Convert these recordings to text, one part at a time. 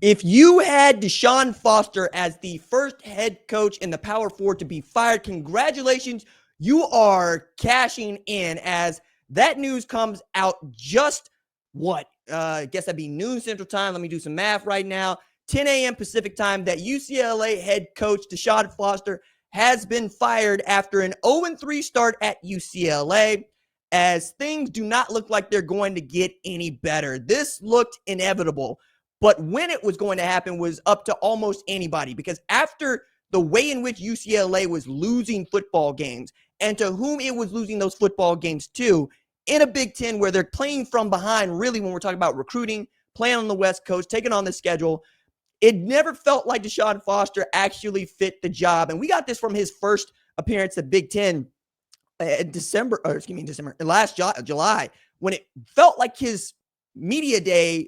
If you had DeShaun Foster as the first head coach in the Power Four to be fired, congratulations. You are cashing in as that news comes out just what? I guess that'd be noon Central Time. Let me do some math right now. 10 a.m. Pacific Time that UCLA head coach DeShaun Foster has been fired after an 0-3 start at UCLA, as things do not look like they're going to get any better. This looked inevitable. But when it was going to happen was up to almost anybody, because after the way in which UCLA was losing football games and to whom it was losing those football games to, in a Big Ten where they're playing from behind, really when we're talking about recruiting, playing on the West Coast, taking on the schedule, it never felt like DeShaun Foster actually fit the job. And we got this from his first appearance at Big Ten in last July, when it felt like his media day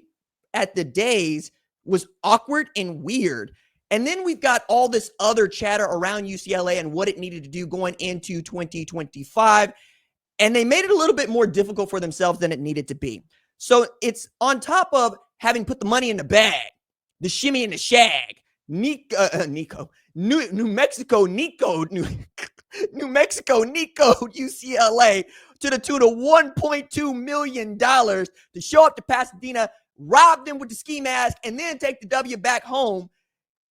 at the days was awkward and weird. And then we've got all this other chatter around UCLA and what it needed to do going into 2025. And they made it a little bit more difficult for themselves than it needed to be. So it's on top of having put the money in the bag, the shimmy and the shag, New Mexico, UCLA to the tune of $1.2 million to show up to Pasadena, rob them with the ski mask, and then take the W back home.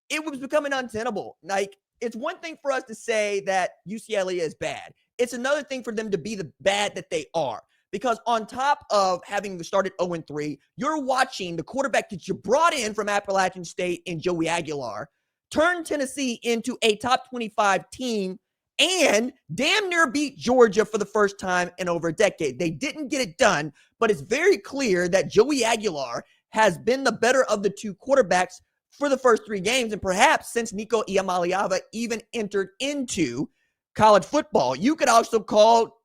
It was becoming untenable. Like, it's one thing for us to say that UCLA is bad. It's another thing for them to be the bad that they are. Because on top of having started 0-3, you're watching the quarterback that you brought in from Appalachian State in Joey Aguilar turn Tennessee into a top 25 team and damn near beat Georgia for the first time in over a decade. They didn't get it done, but it's very clear that Joey Aguilar has been the better of the two quarterbacks for the first three games, and perhaps since Nico Iamaleava even entered into college football. You could also call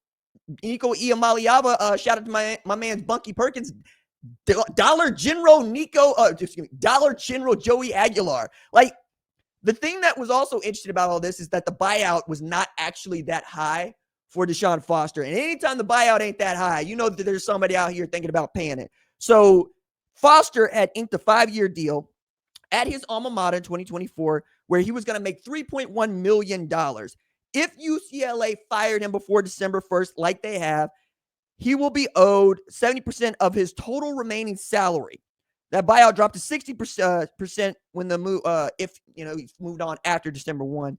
Nico Iamaleava, shout out to my man's Bunky Perkins, Dollar General Joey Aguilar. Like, the thing that was also interesting about all this is that the buyout was not actually that high for DeShaun Foster. And anytime the buyout ain't that high, you know that there's somebody out here thinking about paying it. So Foster had inked a 5-year deal at his alma mater in 2024, where he was going to make $3.1 million. If UCLA fired him before December 1st, like they have, he will be owed 70% of his total remaining salary. That buyout dropped to 60% when the move, he's moved on after December 1.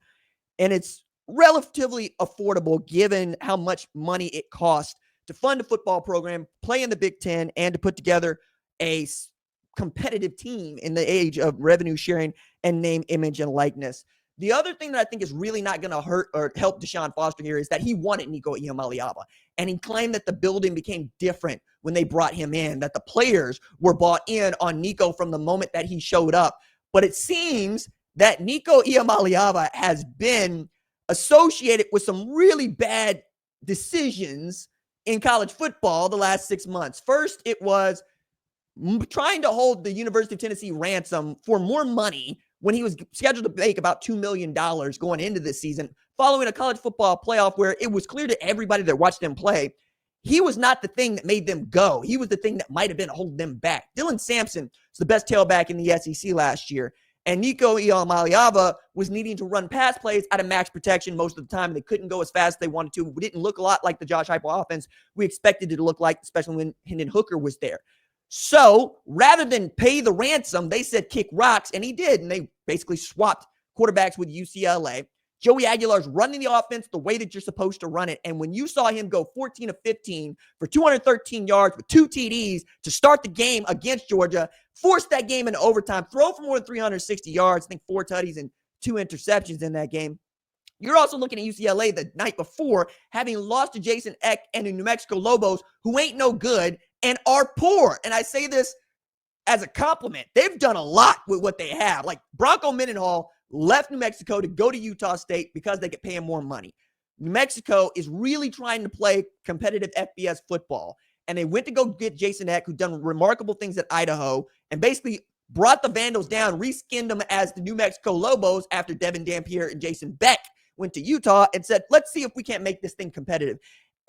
And it's relatively affordable given how much money it costs to fund a football program, play in the Big Ten, and to put together a competitive team in the age of revenue sharing and name, image, and likeness. The other thing that I think is really not going to hurt or help DeShaun Foster here is that he wanted Nico Iamaleava, and he claimed that the building became different when they brought him in, that the players were bought in on Nico from the moment that he showed up. But it seems that Nico Iamaleava has been associated with some really bad decisions in college football the last 6 months. First, it was trying to hold the University of Tennessee ransom for more money when he was scheduled to make about $2 million going into this season, following a college football playoff where it was clear to everybody that watched them play, he was not the thing that made them go. He was the thing that might have been holding them back. Dylan Sampson was the best tailback in the SEC last year, and Nico Iamaleava was needing to run pass plays out of max protection most of the time. They couldn't go as fast as they wanted to. It didn't look a lot like the Josh Heupel offense we expected it to look like, especially when Hendon Hooker was there. So rather than pay the ransom, they said kick rocks, and he did. And they basically swapped quarterbacks with UCLA. Joey Aguilar's running the offense the way that you're supposed to run it. And when you saw him go 14 of 15 for 213 yards with 2 TDs to start the game against Georgia, force that game into overtime, throw for more than 360 yards, I think 4 tutties and 2 interceptions in that game. You're also looking at UCLA the night before, having lost to Jason Eck and the New Mexico Lobos, who ain't no good and are poor. And I say this as a compliment. They've done a lot with what they have. Like, Bronco Mendenhall left New Mexico to go to Utah State because they could pay him more money. New Mexico is really trying to play competitive FBS football. And they went to go get Jason Eck, who's done remarkable things at Idaho, and basically brought the Vandals down, reskinned them as the New Mexico Lobos after Devin Dampier and Jason Beck went to Utah and said, let's see if we can't make this thing competitive.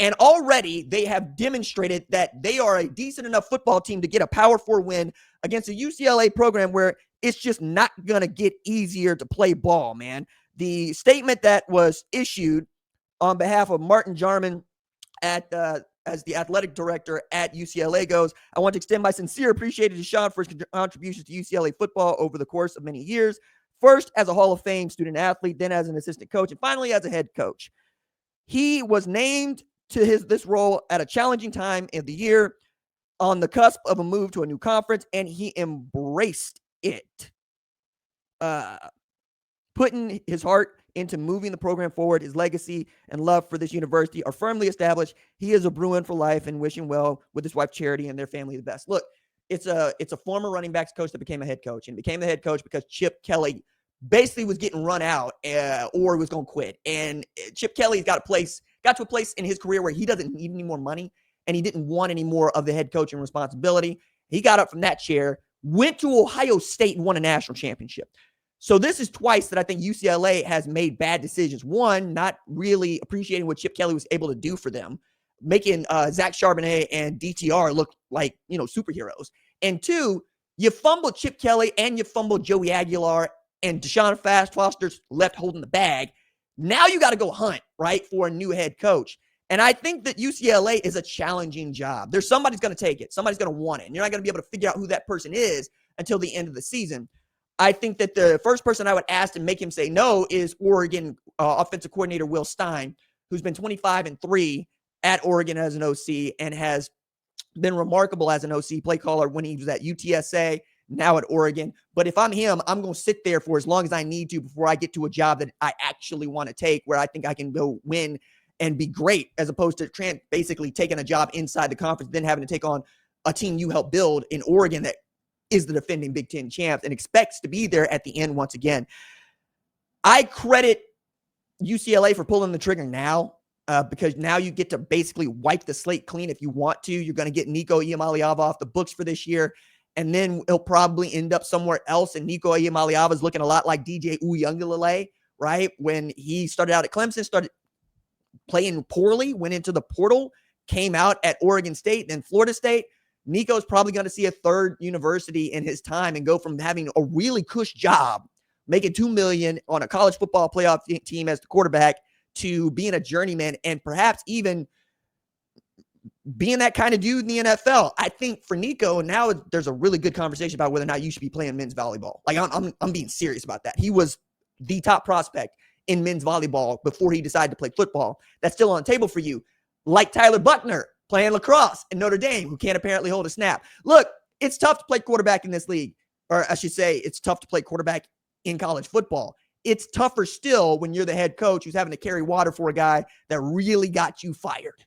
And already they have demonstrated that they are a decent enough football team to get a Power 4 win against a UCLA program where it's just not going to get easier to play ball, man. The statement that was issued on behalf of Martin Jarman as the athletic director at UCLA goes, I want to extend my sincere appreciation to Deshaun for his contributions to UCLA football over the course of many years. First as a Hall of Fame student athlete, then as an assistant coach, and finally as a head coach. He was named to this role at a challenging time of the year on the cusp of a move to a new conference, and he embraced it. Putting his heart into moving the program forward, his legacy and love for this university are firmly established. He is a Bruin for life and wishing well with his wife Charity and their family the best. Look, it's a former running backs coach that became a head coach, and became the head coach because Chip Kelly basically was getting run out or was going to quit. And Chip Kelly got to a place in his career where he doesn't need any more money, and he didn't want any more of the head coaching responsibility. He got up from that chair, went to Ohio State and won a national championship. So this is twice that I think UCLA has made bad decisions. One, not really appreciating what Chip Kelly was able to do for them, making Zach Charbonnet and DTR look like, superheroes. And two, you fumbled Chip Kelly and you fumbled Joey Aguilar, and DeShaun Foster's left holding the bag. Now you got to go hunt, right, for a new head coach. And I think that UCLA is a challenging job. Somebody's going to take it. Somebody's going to want it. And you're not going to be able to figure out who that person is until the end of the season. I think that the first person I would ask to make him say no is Oregon offensive coordinator Will Stein, who's been 25-3 at Oregon as an OC and has been remarkable as an OC play caller when he was at UTSA, now at Oregon. But if I'm him, I'm going to sit there for as long as I need to before I get to a job that I actually want to take, where I think I can go win and be great, as opposed to basically taking a job inside the conference, then having to take on a team you helped build in Oregon that is the defending Big Ten champs and expects to be there at the end once again. I credit UCLA for pulling the trigger now, because now you get to basically wipe the slate clean if you want to. You're going to get Nico Iamaleava off the books for this year, and then he'll probably end up somewhere else. And Nico Iamaleava is looking a lot like DJ Uiagalelei, right? When he started out at Clemson, started playing poorly, went into the portal, came out at Oregon State, then Florida State. Nico's probably going to see a third university in his time and go from having a really cush job, making $2 million on a college football playoff team as the quarterback, to being a journeyman and perhaps even being that kind of dude in the NFL. I think for Nico, now there's a really good conversation about whether or not you should be playing men's volleyball. Like, I'm being serious about that. He was the top prospect in men's volleyball before he decided to play football. That's still on the table for you. Like Tyler Buckner playing lacrosse in Notre Dame, who can't apparently hold a snap. Look, it's tough to play quarterback in this league. Or I should say, it's tough to play quarterback in college football. It's tougher still when you're the head coach who's having to carry water for a guy that really got you fired.